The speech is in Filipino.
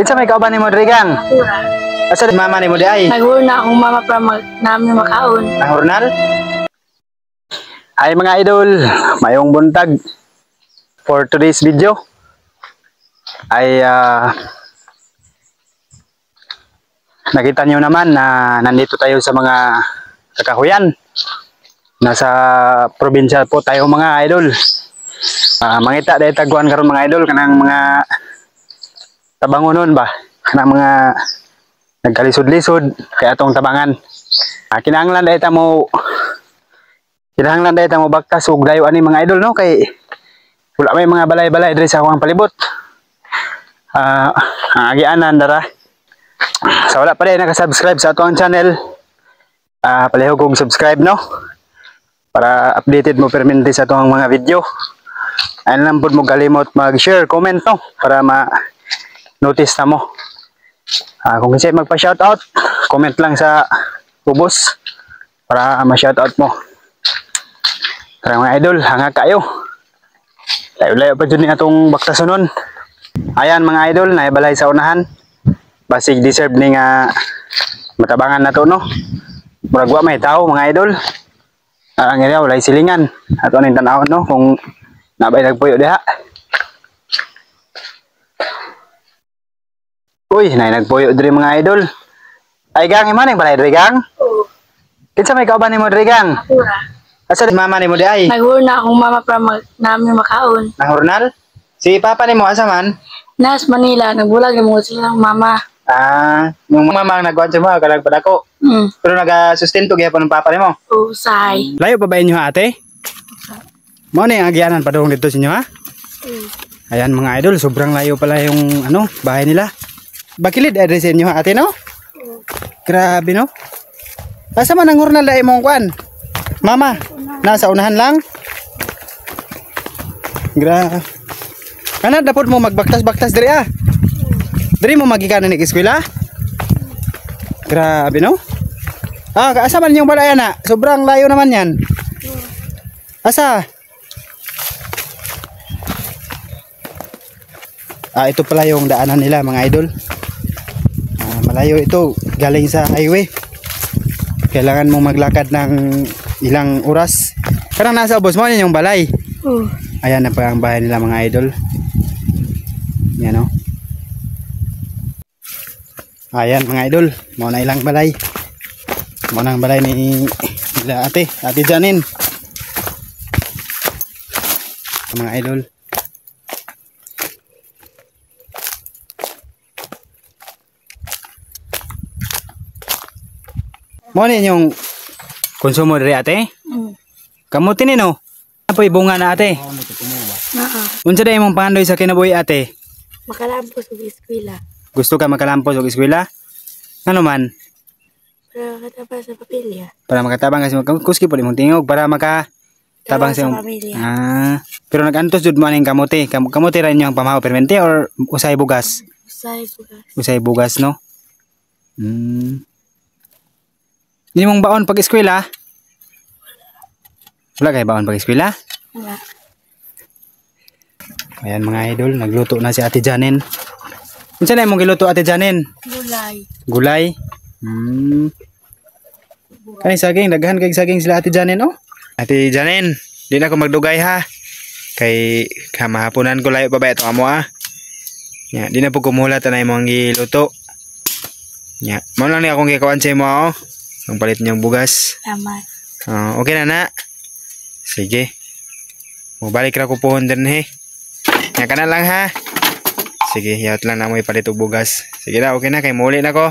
Kinsa may kauban nimo diri gang? Nakura. Asa di mama nimo di ay? Naghuna akong mama para namin makaon. Nahurnal? Ay mga idol, mayong buntag. For today's video ay nakita niyo naman na nandito tayo sa mga kakahuyan. Nasa probinsya po tayo mga idol. Mangita dahil taguan karon mga idol kanang mga tabangonon ba? Kanang mga nagkalisod-lisod kaya atong tabangan. Kinahanglan dahil mo baktas ug dayo ani mga idol no kay wala may mga balay-balay diri sa akong palibot. Ang agianan dara. Sa wala pa rin naka-subscribe sa atong channel, palihog kong subscribe no para updated mo permanente sa atong mga video. Ayun lang pud mo galimot mag-share, comment no para ma-notice na mo. Kung kasi magpa-shoutout, comment lang sa ubos para ma-shoutout mo. Tara mga idol, hanga kayo. Layo-layo pa dyan atong baktasonon. Ayan mga idol, naibalay sa unahan. Basig deserve ni nga matabangan na to no. Murag wa may tao mga idol. Ang area walay silingan. Ato ning tan-awon no kung nabay nagpuyo diha. Uy, nagpuyo diri mga idol. Ay gang, iman balay diri gang? Oo. Kinsa may kauban nimo diri gang? Nakura. Asa di mama nimo di ay? Naghuna akong mama para namin makaon. Nahurnal? Si papa nimo asa man? Nas Manila, nagbulag yung mga silang mama. Yung mama ang nagkuhan sa mo, kalag pa dako. Pero naga-sustento gyapon ng papa nimo. Usay. Layo pa ba inyo ate? Mo ni ang agyanan pa dito sa inyo ha? Ayan mga idol, sobrang layo pala yung bahay nila. Bakilid address inyo ha ate no? Grabe no? Asa man ang hurnal dai mong kuan? Mama, nasa unahan lang. Grabe. Kana dapat mo magbaktas-baktas diri ah. Diri mo magikanan ni eskwela? Grabe no? Asa man yung balay na? Sobrang layo naman yan. Asa? Ito pala yung daanan nila mga idol. Malayo ito, galing sa highway. Kailangan mong maglakad ng ilang oras. Karang nasa ubos mo yan yung balay. Ayan na pa ang bahay nila mga idol. Yan o. Ayan mga idol, mo na ilang balay. Mo na ang balay ni ate Janin. Mga idol. Mo ni yung konsumo diri ate? Kamuti ni no? Apoy bunga na ate. Unsa day imong pangandoy sa kinabuhi ate? Makalampos sa eskwela. Gusto ka makalampos og eskwela? Ano man? Para makataba sa pamilya. Para makatabang kasi kuski po imong tingog para makatabang sa pamilya. Pero nagantos jud mo aning kamote. Kamote ra inyo ang pamahaw permente or usay bugas? Usay bugas. Usay bugas no. Hindi mong baon pag eskwela? Wala kay baon pag eskwela? Wala. Ayan mga idol, nagluto na si Ate Janin. Unsa na imong giluto Ate Janin? Gulay. Gulay? Kani saging, daghan kay saging sila Ate Janin oh. Ate Janin, di na ko magdugay ha. Kay kamahaponan ko layo pa ba ito amo ah. Nya, di na po kumulat na imong giluto. Nya, mo lang ni akong gikawan sa imo oh. Ang palit niyang bugas. Salamat. Okay na na. Sige. Mabalik ra ko pohon din he. Nya ka na lang ha. Sige, yaot lang na mo ipalit og bugas. Sige na, okay na kay muli na ko.